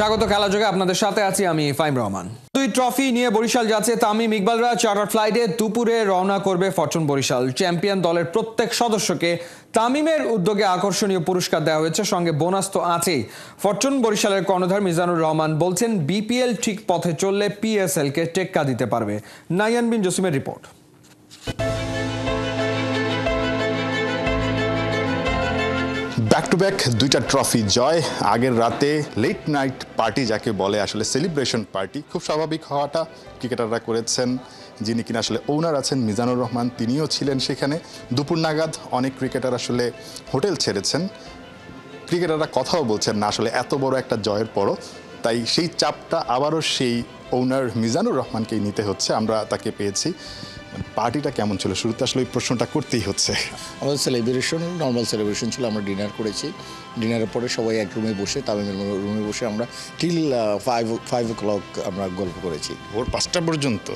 স্বাগত খেলা যোগে আপনাদের সাথে আছি আমি ফাইম রহমান। দুই ট্রফি নিয়ে বরিশাল যাচ্ছে তামিম ইকবালরা। চার্টার ফ্লাইটে দুপুরে রওনা করবে ফরচুন বরিশাল। চ্যাম্পিয়ন দলের প্রত্যেক সদস্যকে তামিমের উদ্যোগে আকর্ষণীয় পুরস্কার দেওয়া হয়েছে, সঙ্গে বোনাস তো আছেই। ফরচুন বরিশালের কর্ণধার মিজানুর রহমান বলছেন, বিপিএল ঠিক পথে চললে পিএসএল কে টেক্কা দিতে পারবে। নাইয়ান বিন জসিমের রিপোর্ট। ব্যাক টু ব্যাক দুইটা ট্রফি জয়। আগের রাতে লেট নাইট পার্টি যাকে বলে, আসলে সেলিব্রেশন পার্টি খুব স্বাভাবিক হওয়াটা ক্রিকেটাররা করেছেন। যিনি কিনা আসলে ওনার আছেন মিজানুর রহমান, তিনিও ছিলেন সেখানে। দুপুর নাগাদ অনেক ক্রিকেটার আসলে হোটেল ছেড়েছেন। ক্রিকেটাররা কথাও বলছেন না আসলে এত বড় একটা জয়ের পরও, তাই সেই চাপটা আবারও সেই ওনার মিজানুর রহমানকেই নিতে হচ্ছে। আমরা তাকে পেয়েছি। পার্টিটা কেমন ছিল শুরুতে আসলে এই প্রশ্নটা করতেই হচ্ছে। আমাদের সেলিব্রেশন নর্মাল সেলিব্রেশন ছিল। আমরা ডিনার করেছি, ডিনারের পরে সবাই এক রুমে বসে, তামিমের রুমে বসে আমরা টিল 5 o'clock আমরা গল্প করেছি, ভোর 5টা পর্যন্ত।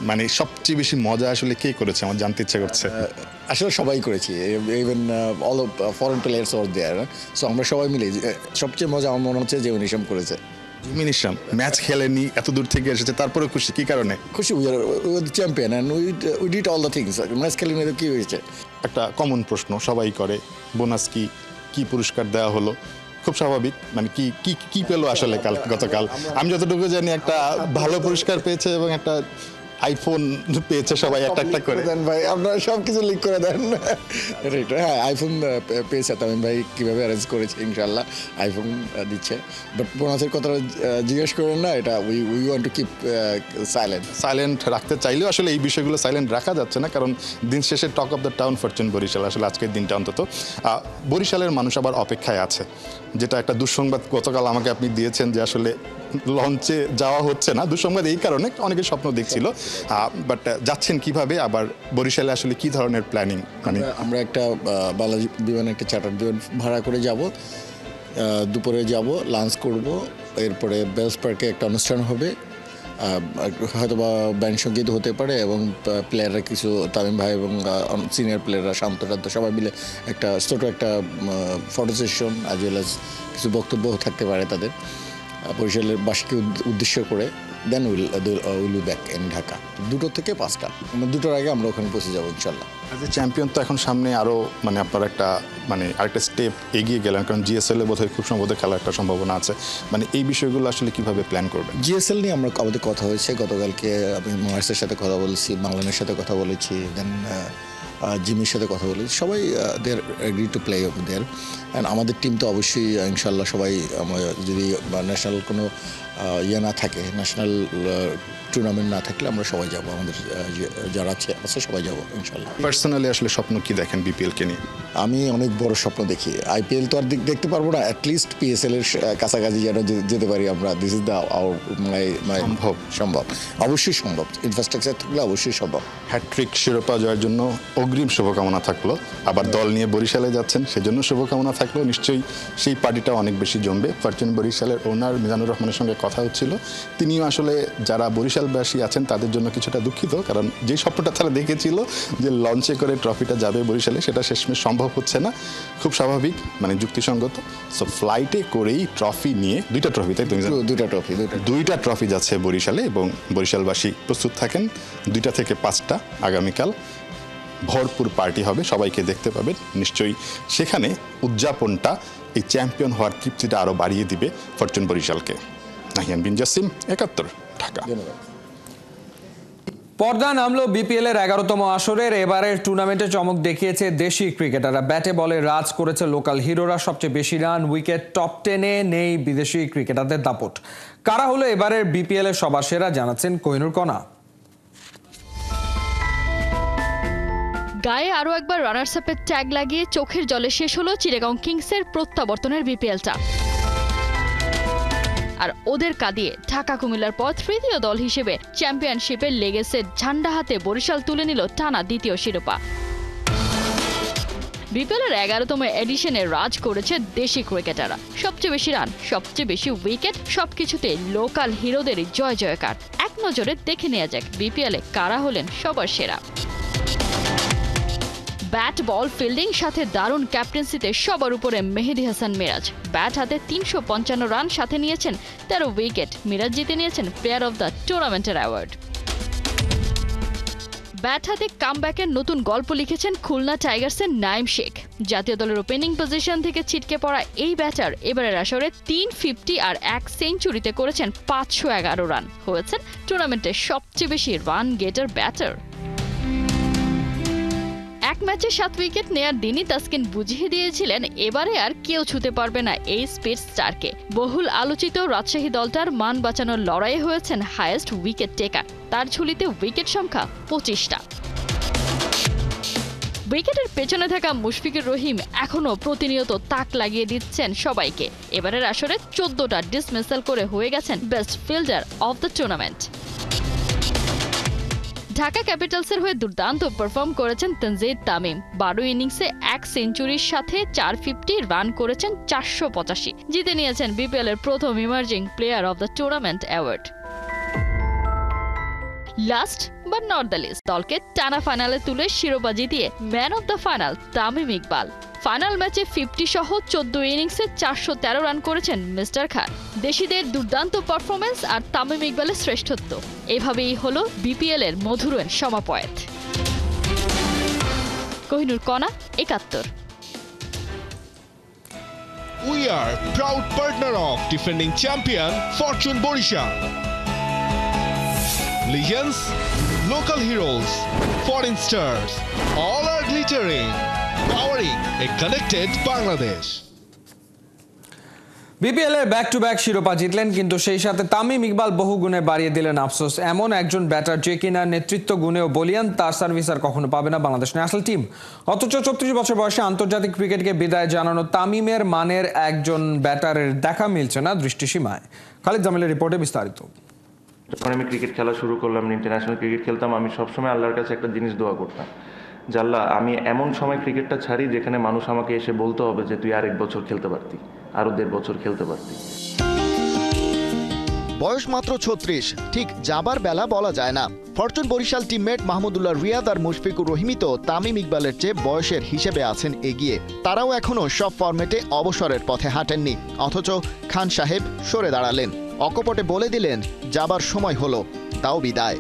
মানে সবচেয়ে বেশি মজা আসলে কে করেছে আমার জানতে ইচ্ছা করছে। আসলে সবাই করেছি, even all foreign players or there. So আমরা সবাই মিলে সবচেয়ে মজা আমার মনে হচ্ছে যে নিশাম করেছে। নিশাম ম্যাচ খেলেনি, এত দূর থেকে এসেছে, তারপরে খুশি কি কারণে? খুশি, we are champion and we did all the things. Match খেলেনি তো কী হয়েছে? একটা কমন প্রশ্ন সবাই করে, বোনাস কি পুরস্কার দেওয়া হলো? খুব স্বাভাবিক। মানে কি কি কি পেলো আসলে গতকাল? আমি যতটুকু জানি একটা ভালো পুরস্কার পেয়েছে এবং একটা আইফোন পেয়েছে সবাই একটা একটা করে। দেন ভাই, আপনারা সব কিছু লিক করে দেন। হ্যাঁ, আইফোন পেয়েছে তামিম ভাই, কীভাবে অ্যারেঞ্জ করেছে। ইনশাল্লাহ আইফোন দিচ্ছে, বাট বোনাসের কথাটা জিজ্ঞেস করেন না। এটা we want to keep silent রাখতে চাইলেও আসলে এই বিষয়গুলো সাইলেন্ট রাখা যাচ্ছে না, কারণ দিন শেষে talk of the town Fortune Barishal. আসলে আজকের দিনটা অন্তত বরিশালের মানুষ আবার অপেক্ষায় আছে। যেটা একটা দুঃসংবাদ গতকাল আমাকে আপনি দিয়েছেন যে আসলে লঞ্চে যাওয়া হচ্ছে না। দুঃসংবাদ এই কারণে, অনেকে স্বপ্ন দেখছিল, বাট যাচ্ছেন কিভাবে? আবার বরিশালে আসলে কি ধরনের প্ল্যানিং? মানে আমরা একটা বালাজি বিমানে একটা চার্টার বিমান ভাড়া করে যাব, দুপুরে যাব, লাঞ্চ করব, এরপরে বেলস পার্কে একটা অনুষ্ঠান হবে, হয়তো বা ব্যান্ড সঙ্গীত হতে পারে, এবং প্লেয়াররা কিছু তামিম ভাই এবং সিনিয়র প্লেয়াররা শান্ত সবাই মিলে একটা ছোটো একটা photo session as well as কিছু বক্তব্য থাকতে পারে তাদের বরিশালের বাসীকে উদ্দেশ্য করে। Then will be back in Dhaka 2টো থেকে 5টা। 2টোর আগে আমরা ওখানে পৌঁছে যাবো ইনশাল্লাহ। অ্যাজ এ চ্যাম্পিয়ন তো এখন সামনে আরও মানে আপনার একটা আরেকটা স্টেপ এগিয়ে গেলেন, কারণ জিএসএল এ বোধহয় খুব সম্ভবত খেলার একটা সম্ভাবনা আছে। মানে এই বিষয়গুলো আসলে কিভাবে প্ল্যান করবেন? জিএসএল নিয়ে আমাদের কথা হয়েছে। গতকালকে আমি মহার্সের সাথে কথা বলেছি, বাংলাদেশের সাথে কথা বলেছি, দেন জিমির সাথে কথা বলেছি। সবাই they're agree to play there. And আমাদের টিম তো অবশ্যই ইনশাল্লাহ সবাই, যদি ন্যাশনাল কোনো না থাকে, ন্যাশনাল টুর্নামেন্ট না থাকলে আমরা সবাই যাব। আমাদের যারা আছে সবাই যাব ইনশাল্লাহ। পার্সোনালি আসলে স্বপ্ন কি দেখেন বিপিএলকে নিয়ে? আমি অনেক বড় স্বপ্ন দেখি। আইপিএল তো আর দেখতে পারবো না, অ্যাটলিস্ট পিএসএল এর কাছাকাছি যেন যেতে পারি আমরা। দিস ইজ দ্য আওয়ার সম্ভব, অবশ্যই সম্ভব। ইনফ্রাস্ট্রাকচার থাকলে অবশ্যই সম্ভব। হ্যাট্রিক শিরোপা জয়ের জন্য অগ্রিম শুভকামনা থাকলো। আবার দল নিয়ে বরিশালে যাচ্ছেন, সেজন্য শুভকামনা থাকলো। নিশ্চয়ই সেই পার্টিটা অনেক বেশি জমবে। ফরচুন বরিশালের ওনার মিজানুর রহমানের সঙ্গে কথা হচ্ছিল। তিনিও আসলে যারা বরিশালবাসী আছেন তাদের জন্য কিছুটা দুঃখিত, কারণ যে স্বপ্নটা তারা দেখেছিল যে লঞ্চে করে ট্রফিটা যাবে বরিশালে, সেটা শেষমেশ সম্ভব হচ্ছে না। খুব স্বাভাবিক, মানে যুক্তিসঙ্গত। সো ফ্লাইটে করেই ট্রফি নিয়ে, দুইটা ট্রফি, তাই তুমি? দুইটা ট্রফি যাচ্ছে বরিশালে, এবং বরিশালবাসী প্রস্তুত থাকেন। 2টা থেকে 5টা আগামীকাল ভরপুর পার্টি হবে, সবাইকে দেখতে পাবেন। নিশ্চয়ই সেখানে উদযাপনটা, এই চ্যাম্পিয়ন হওয়ার তৃপ্তিটা আরও বাড়িয়ে দিবে ফরচুন বরিশালকে। নাহিয়ান বিন জসিম, 71, ঢাকা। পর্দা নামলো বিপিএল এর 11তম আসরের। এবারের টুর্নামেন্টে চমক দেখিয়েছে দেশি ক্রিকেটাররা। ব্যাটে বলে রাজ করেছে লোকাল হিরোরা। সবচেয়ে বেশি রান, উইকেট, টপ 10-এ নেই বিদেশি ক্রিকেটারদের দাপট। কারা হলো এবারের বিপিএল এর সবার সেরা, জানাচ্ছেন কোহিনুর কণা। গায়ে আরও একবার রানার্স আপের ট্যাগ লাগিয়ে চোখের জলে শেষ হলো চিটাগং কিংসের প্রত্যাবর্তনের বিপিএলটা। আর ওদের কাঁদিয়ে ঢাকা কুমিল্লার পর তৃতীয় দল হিসেবে চ্যাম্পিয়নশিপের লেগেছে ঝান্ডা হাতে বরিশাল তুলে নিল টানা দ্বিতীয় শিরোপা। বিপিএলের 11তম এডিশনে রাজ করেছে দেশি ক্রিকেটাররা। সবচেয়ে বেশি রান, সবচেয়ে বেশি উইকেট, সবকিছুতে লোকাল হিরোদেরই জয় জয়কার। এক নজরে দেখে নেওয়া যাক বিপিএলে কারা হলেন সবার সেরা। ব্যাট বল ফিল্ডিং সাথে দারুণ ক্যাপ্টেন্সিতে সবার উপরে মেহেদী হাসান মিরাজ। ব্যাট হাতে 355 রান, সাথে নিয়েছেন 13 উইকেট। মিরাজ জিতে নিয়েছেন প্লেয়ার অব দ্য টুর্নামেন্টের অ্যাওয়ার্ড। ব্যাট হাতে কামব্যাকের নতুন গল্প লিখেছেন খুলনা টাইগার্সের নাইম শেখ। জাতীয় দলের ওপেনিং পজিশন থেকে ছিটকে পড়া এই ব্যাটার এবারের আসরে 350 আর 1 সেঞ্চুরিতে করেছেন 511 রান, হয়েছেন টুর্নামেন্টের সবচেয়ে বেশি রান গেটার ব্যাটার। এক ম্যাচে 7 উইকেট নেয়ার দিনই তাসকিন বুঝিয়ে দিয়েছিলেন এবারে আর কেউ ছুঁতে পারবে না এই স্পিড স্টারকে। বহুল আলোচিত রাজশাহী দলটার মান বাঁচানোর লড়াইয়ে হয়েছেন হাইয়েস্ট উইকেট টেকার। তার ঝুলিতে উইকেট সংখ্যা 25টা। উইকেটের পেছনে থাকা মুশফিকুর রহিম এখনও প্রতিনিয়ত তাক লাগিয়ে দিচ্ছেন সবাইকে। এবারের আসরে 14টা ডিসমিসাল করে হয়ে গেছেন best fielder of the tournament. Dhaka ক্যাপিটালসের হয়ে দুর্দান্ত পারফর্ম করেছেন তানজিদ তামিম। 12 ইনিংসে 1 সেঞ্চুরির সাথে 450 রান করেছেন 485। জিতে নিয়েছেন বিপিএল এর প্রথম emerging player of the tournament award. Last but not the least, দলকে টানা ফাইনালে তুলে শিরোপা জিতিয়ে man of the final Tamim Iqbal. Final ম্যাচে 50 সহ 14 ইনিংসে 413 রান করেছেন মিস্টার খান। দেশিদের দুর্দান্ত পারফরমেন্স আর তামিম ইকবালের শ্রেষ্ঠত্ব, এভাবেই হলো বিপিএল এর মধুর সমাপয়েত। কোহিনুর কণা, 71। We are proud partner of defending champion Fortune Borishal. Legends, local heroes, foreign stars, all are glittering, powering a connected Bangladesh. BPL এর ব্যাক টু ব্যাক শিরোপা জিতলেন, কিন্তু সেই সাথে তামিম ইকবাল বহু গুণে বাড়িয়ে দিলেন আফসোস। এমন একজন ব্যাটার যে কিনা নেতৃত্ব গুণেও বলিয়ান, তার সার্ভিস আর কখনো পাবে না বাংলাদেশ ন্যাশনাল টিম। অথচ 34 বছর বয়সে আন্তর্জাতিক ক্রিকেটকে বিদায় জানানো তামিমের মানের একজন ব্যাটারের দেখা মিলছে না দৃষ্টিসীমায়। খালিদ জামিলের রিপোর্টে বিস্তারিত। যখন আমি ক্রিকেট খেলা শুরু করলাম, ইন্টারন্যাশনাল ক্রিকেট খেলতাম, আমি সবসময় আল্লাহর কাছে একটা জিনিস দোয়া করতাম, যে আল্লাহ, আমি এমন সময় ক্রিকেটটা ছাড়ি যেখানে মানুষ আমাকে এসে বলতে হবে যে তুই আর 1 বছর খেলতে পারতি, আরও 1.5 বছর খেলতে পারতি। বয়স মাত্র 36, ঠিক যাবার বেলা বলা যায় না। ফরচুন বরিশাল টিমমেট মাহমুদুল্লাহ রিয়াদ আর মুশফিকুর রহিমই তো তামিম ইকবালের চেয়ে বয়সের হিসেবে আছেন এগিয়ে। তারাও এখনও সব ফরম্যাটে অবসরের পথে হাঁটেননি, অথচ খান সাহেব সরে দাঁড়ালেন, অকপটে বলে দিলেন যাবার সময় হলো, তাও বিদায়।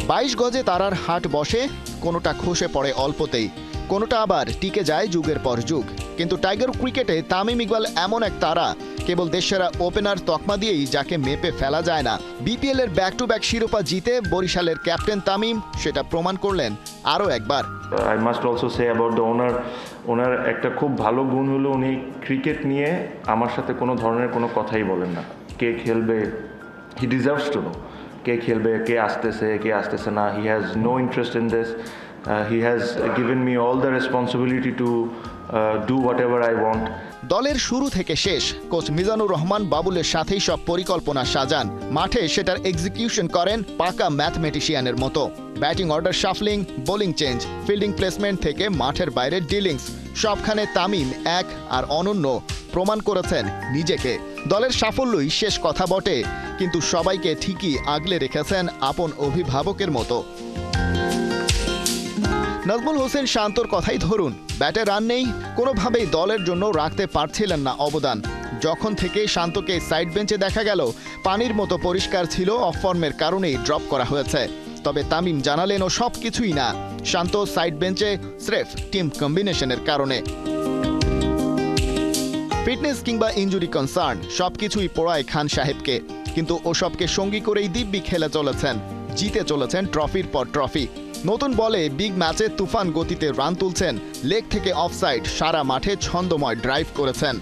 22 গজে তারার হাট বসে, কোনোটা খসে পড়ে অল্পতেই, কোনোটা আবার টিকে যায় যুগের পর যুগ। কিন্তু টাইগার ক্রিকেটে তামিম ইকবাল এমন এক তারা, কেবল দেশসেরা ওপেনার তকমা দিয়েই যাকে মেপে ফেলা যায় না। বিপিএল এর ব্যাক টু ব্যাক শিরোপা জিতে বরিশালের ক্যাপ্টেন তামিম সেটা প্রমাণ করলেন আরও একবার। I must also say about the owner একটা খুব ভালো গুণ হলো উনি ক্রিকেট নিয়ে আমার সাথে কোনো ধরনের কোনো কথাই বলেন না। কে খেলবে, হি ডিজার্ভস টু নো কে খেলবে, কে আসতেছে না। He has no interest in this. He has given me all the responsibility to do whatever I want. দলের শুরু থেকে শেষ কোচ মিজানুর রহমান বাবুলের সাথেই সব পরিকল্পনা সাজান, মাঠে সেটার এক্সিকিউশন করেন পাকা ম্যাথমেটিশিয়ানের মতো। Batting order shuffling, bowling change, fielding placement থেকে মাঠের বাইরের ডিলিংস, সবখানে তামিম এক আর অনন্য, প্রমাণ করেছেন নিজেকে। দলের সাফল্যই শেষ কথা বটে, কিন্তু সবাইকে ঠিকই আগলে রেখেছেন আপন অভিভাবকের মতো। নাজমুল হোসেন শান্তর কথাই ধরুন, ব্যাটে রান নেই, কোনোভাবেই দলের জন্য রাখতে পারছিলেন না অবদান। যখন থেকে শান্তকে সাইড বেঞ্চে দেখা গেল, পানির মতো পরিষ্কার ছিল অফ ফর্মের কারণেই ড্রপ করা হয়েছে। তবে তামিম জানালেন ও সব কিছুই না, শান্ত সাইড বেঞ্চে স্রেফ টিম কম্বিনেশনের কারণে। ফিটনেস কিংবা ইনজুরি কনসার্ন সবকিছুই পোড়ায় খান সাহেবকে, কিন্তু ওসবকে সঙ্গী করেই দিব্যি খেলে চলেছেন, জিতে চলেছেন ট্রফির পর ট্রফি। নতুন বলে বিগ ম্যাচে তুফান গতিতে রান তুলছেন, লেগ থেকে অফসাইড সারা মাঠে ছন্দময় ড্রাইভ করেছেন।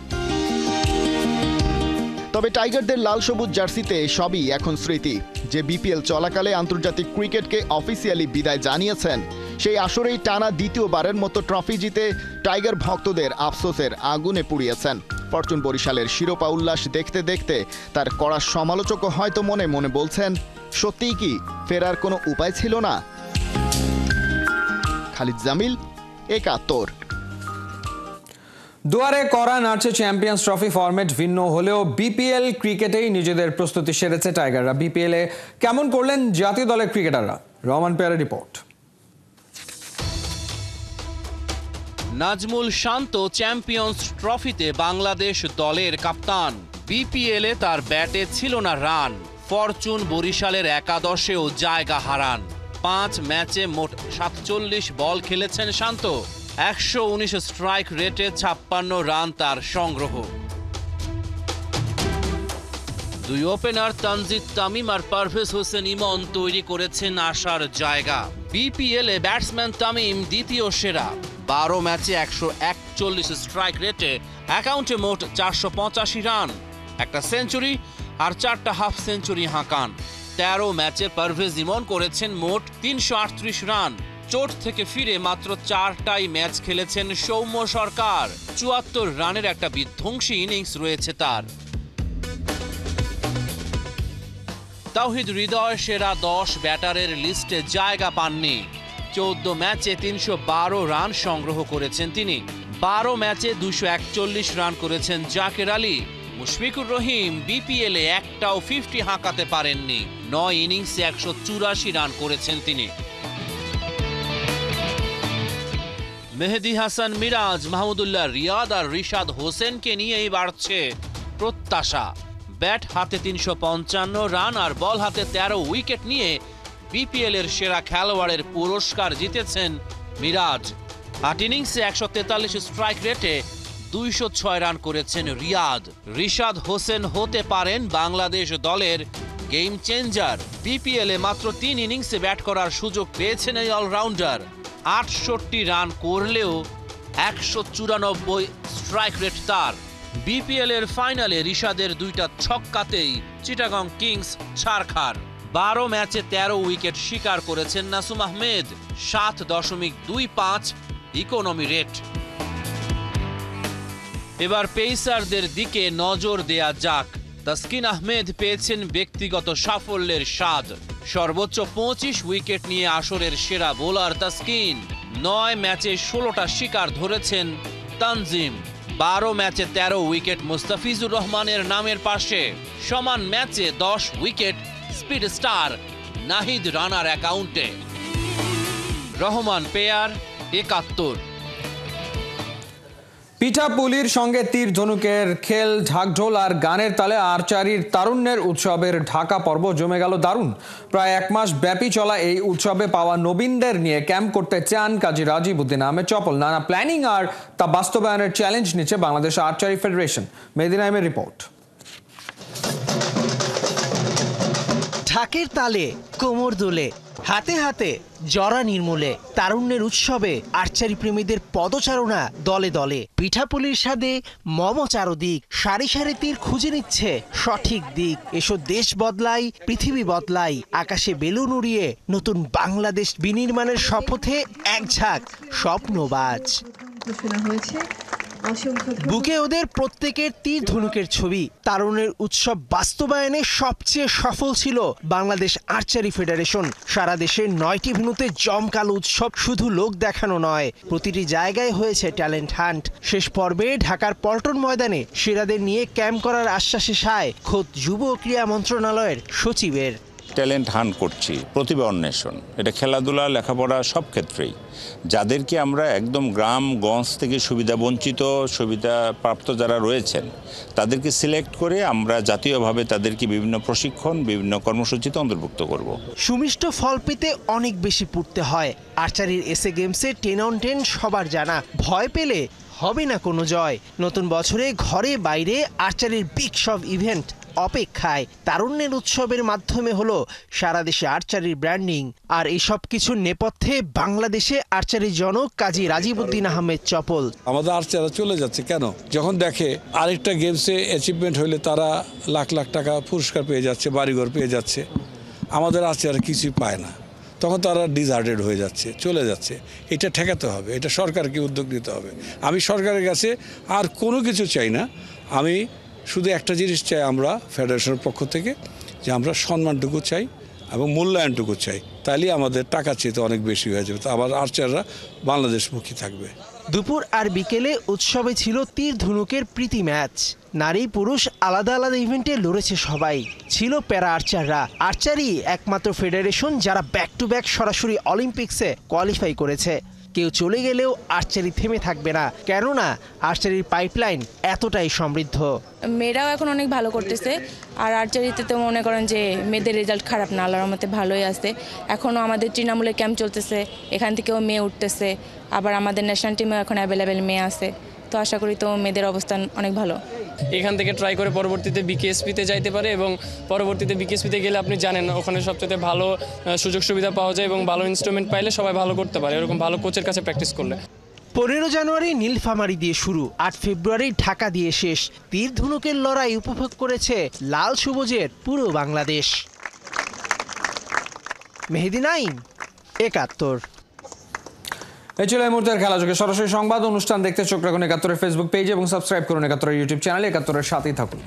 তবে টাইগারদের লাল সবুজ জার্সিতে সবই এখন স্মৃতি। যে বিপিএল চলাকালে আন্তর্জাতিক ক্রিকেটকে অফিসিয়ালি বিদায় জানিয়েছেন, সেই আসরেই টানা দ্বিতীয়বারের মতো ট্রফি জিতে টাইগার ভক্তদের আফসোসের আগুনে পুড়িয়েছেন। ফরচুন বরিশালের শিরোপা উল্লাস দেখতে দেখতে তার কড়া সমালোচকও হয়তো মনে মনে বলছেন, সত্যিই কি ফেরার কোনো উপায় ছিল না? খালিদ জামিল, 71। দুয়ারে কড়া নাড়ছে চ্যাম্পিয়ন্স ট্রফি। ফরম্যাট ভিন্ন হলেও বিপিএল ক্রিকেটেই নিজেদের প্রস্তুতি সেরেছে টাইগাররা। বিপিএল এ কেমন করলেন জাতীয় দলের ক্রিকেটাররা? রহমান পেয়ারের রিপোর্ট। নাজমুল শান্ত চ্যাম্পিয়ন্স ট্রফিতে বাংলাদেশ দলের কাপ্তান। বিপিএলে তার ব্যাটে ছিল না রান, ফরচুন বরিশালের একাদশেও জায়গা হারান। 5 ম্যাচে মোট 47 বল খেলেছেন শান্ত, 119 স্ট্রাইক রেটে 56 রান তার সংগ্রহ। দুই ওপেনার তানজিদ তামিম আর পারভেজ হোসেন ইমন তৈরি করেছেন আশার জায়গা। বিপিএলে ব্যাটসম্যান তামিম দ্বিতীয় সেরা, 12 ম্যাচে 141 স্ট্রাইক রেটে অ্যাকাউন্টে মোট 485 রান, একটা সেঞ্চুরি আর 4টা হাফ সেঞ্চুরি হাঁকান। 13 ম্যাচে পারভেজ ইমন করেছেন মোট 338 রান। চোট থেকে ফিরে মাত্র 4টাই ম্যাচ খেলেছেন সৌম্য সরকার, 74 রানের একটা বিধ্বংসী ইনিংস রয়েছে তার। তাওহিদ হৃদয় সেরা 10 ব্যাটারের লিস্টে জায়গা পাননি। 14 ম্যাচে 312 রান সংগ্রহ করেছেন তিনি। 12 ম্যাচে 241 রান করেছেন জাকের আলী। মুশফিকুর রহিম বিপিএলে একটাও 50 হাঁকাতে পারেননি। 9 ইনিংসে 184 রান করেছেন তিনি। মেহেদী হাসান মিরাজ, মাহমুদুল্লাহ রিয়াদ আর রিশাদ হোসেনকে নিয়েই বাড়ছে প্রত্যাশা। ব্যাট হাতে 355 রান আর বল হাতে 13 উইকেট নিয়ে বিপিএল এর সেরা খেলোয়াড়ের পুরস্কার জিতেছেন মিরাজ। 8 ইনিংসে 143 স্ট্রাইক রেটে 206 রান করেছেন রিয়াদ। রিশাদ হোসেন হতে পারেন বাংলাদেশ দলের গেম চেঞ্জার। বিপিএলে মাত্র 3 ইনিংসে ব্যাট করার সুযোগ পেয়েছেন এই অলরাউন্ডার। 68 রান করলেও 194 স্ট্রাইক রেট তার। বিপিএল এর ফাইনালে রিশাদের 2টা ছক্কাতেই চিটাগং কিংস ছারখার। 12 ম্যাচে 13 উইকেট শিকার করেছেন নাসুম আহমেদ, 7.25 ইকোনমি রেট। এবার পেসারদের দিকে নজর দেয়া যাক। তাসকিন আহমেদ পেয়েছেন ব্যক্তিগত সাফল্যের স্বাদ। সর্বোচ্চ 25 উইকেট নিয়ে আসরের সেরা বোলার তাসকিন। 9 ম্যাচে 16টা শিকার ধরেছেন তানজিম। 12 ম্যাচে 13 উইকেট মুস্তাফিজুর রহমানের নামের পাশে। সমান ম্যাচে 10 উইকেট স্পিড স্টার নাহিদ রানার অ্যাকাউন্টে। রহমান পেয়ার 71। পিঠাপুলির সঙ্গে তীর ধনুকের খেল, ঢাকঢোল আর গানের তালে আর্চারির তারুণ্যের উৎসবের ঢাকা পর্ব জমে গেল দারুণ। প্রায় 1 মাস ব্যাপী চলা এই উৎসবে পাওয়া নবীনদের নিয়ে ক্যাম্প করতে চান কাজী রাজিবউদ্দিন আহমেদ চপল। নানা প্ল্যানিং আর তা বাস্তবায়নের চ্যালেঞ্জ নিচ্ছে বাংলাদেশ আর্চারি ফেডারেশন। মেহেদী নাইমের রিপোর্ট। ঢাকের তালে কোমর দোলে, হাতে হাতে জরা নির্মূলে তারুণ্যের উৎসবে আর্চারি প্রেমীদের পদচারণা দলে দলে। পিঠাপুলির স্বাদে মম চারদিক, সারি সারি তীর খুঁজে নিচ্ছে সঠিক দিক। এসো দেশ বদলাই, পৃথিবী বদলাই, আকাশে বেলুন উড়িয়ে নতুন বাংলাদেশ বিনির্মাণের শপথে এক ঝাঁক স্বপ্নবাজ। বুকে ওদের প্রত্যেকের তীর ধনুকের ছবি। তারুণের উৎসব বাস্তবায়নে সবচেয়ে সফল ছিল বাংলাদেশ আর্চারি ফেডারেশন। সারা দেশের 9টি ভেন্যুতে জমকালো উৎসব শুধু লোক দেখানো নয়, প্রতিটি জায়গায় হয়েছে ট্যালেন্ট হান্ট। শেষ পর্বে ঢাকার পল্টন ময়দানে সেরাদের নিয়ে ক্যাম্প করার আশ্বাসে সায় খোদ যুব ও ক্রীড়া মন্ত্রণালয়ের সচিবের। ট্যালেন্ট হান্ট করছি, প্রতিভা অন্বেষণ। এটা খেলাধুলা, লেখাপড়া সব ক্ষেত্রেই যাদেরকে আমরা একদম গ্রামগঞ্জ থেকে সুবিধা বঞ্চিত, সুবিধা প্রাপ্ত যারা রয়েছেন তাদেরকে সিলেক্ট করে আমরা জাতীয়ভাবে তাদেরকে বিভিন্ন প্রশিক্ষণ, বিভিন্ন কর্মসূচিতে অন্তর্ভুক্ত করব। সুমিষ্ট ফল পেতে অনেক বেশি পড়তে হয়। আর্চারির এসএ গেমসে 10 on 10 সবার জানা। ভয় পেলে হবে না কোনো জয়। নতুন বছরে ঘরে বাইরে আর্চারির বিগ সব ইভেন্ট অপেক্ষায়। তারুণ্যের উৎসবের মাধ্যমে হলো সারা দেশে আর্চারির ব্র্যান্ডিং। আর এই সব কিছুর নেপথ্যে বাংলাদেশে আর্চারির জনক কাজী রাজিবউদ্দিন আহমেদ চপল। আমাদের আর্চাররা চলে যাচ্ছে কেন? যখন দেখে আরেকটা গেমসে অ্যাচিভমেন্ট হইলে তারা লাখ লাখ টাকা পুরস্কার পেয়ে যাচ্ছে, বাড়িঘর পেয়ে যাচ্ছে, আমাদের আর্চাররা কিছুই পায় না, তখন তারা ডিসহার্টেড হয়ে যাচ্ছে, চলে যাচ্ছে। এটা ঠেকাতে হবে, এটা সরকারকে উদ্যোগ নিতে হবে। আমি সরকারের কাছে আর কোনো কিছু চাই না, আমি শুধু একটা জিনিস চাই, আমরা ফেডারেশনের পক্ষ থেকে, যে আমরা সম্মানটুকু চাই এবং মূল্যায়নটুকু চাই। তাইলে আমাদের টাকা চেয়ে অনেক বেশি হয়ে যাবে, তো আবার আর্চাররা বাংলাদেশমুখী থাকবে। দুপুর আর বিকেলে উৎসবে ছিল তীর ধনুকের প্রীতি ম্যাচ। নারী পুরুষ আলাদা আলাদা ইভেন্টে লড়েছে সবাই। ছিল প্যারা আর্চাররা। আর্চারি একমাত্র ফেডারেশন যারা ব্যাক টু ব্যাক সরাসরি অলিম্পিক্সে কোয়ালিফাই করেছে। কেউ চলে গেলেও আর্চারি থেমে থাকবে না, কেননা আর্চারির পাইপলাইন এতটাই সমৃদ্ধ। মেয়েরাও এখন অনেক ভালো করতেছে, আর আর্চারিতে তো মনে করেন যে মেয়েদের রেজাল্ট খারাপ না, আল্লাহর রহমতে ভালোই আছে। এখনও আমাদের তৃণমূলে ক্যাম্প চলতেছে, এখান থেকেও মেয়ে উঠতেছে, আবার আমাদের ন্যাশনাল টিমেও এখন অ্যাভেলেবেল মেয়ে আছে। তো আশা করি তো মেয়েদের অবস্থান অনেক ভালো। এখান থেকে ট্রাই করে পরবর্তীতে বিকেএসপিতে যাইতে পারে, এবং পরবর্তীতে বিকেএসপিতে গেলে আপনি জানেন ওখানে সবচেয়ে ভালো সুযোগ সুবিধা পাওয়া যায় এবং ভালো ইনস্ট্রুমেন্ট পাইলে সবাই ভালো করতে পারে, এরকম ভালো কোচের কাছে প্র্যাকটিস করলে। 15 জানুয়ারি নীলফামারী দিয়ে শুরু, 8 ফেব্রুয়ারি ঢাকা দিয়ে শেষ। তীর ধনুকের লড়াই উপভোগ করেছে লাল সবুজের পুরো বাংলাদেশ। মেহেদী নাইম, 71। এই ছিল এই মুহূর্তের খেলাযোগে সরাসরি সংবাদ অনুষ্ঠান দেখতে চোখ রাখুন 71-এর ফেসবুক পেজ এবং সাবস্ক্রাইব করুন 71-এর ইউটিউব চ্যানেলে। 71-এর সাথেই থাকুন।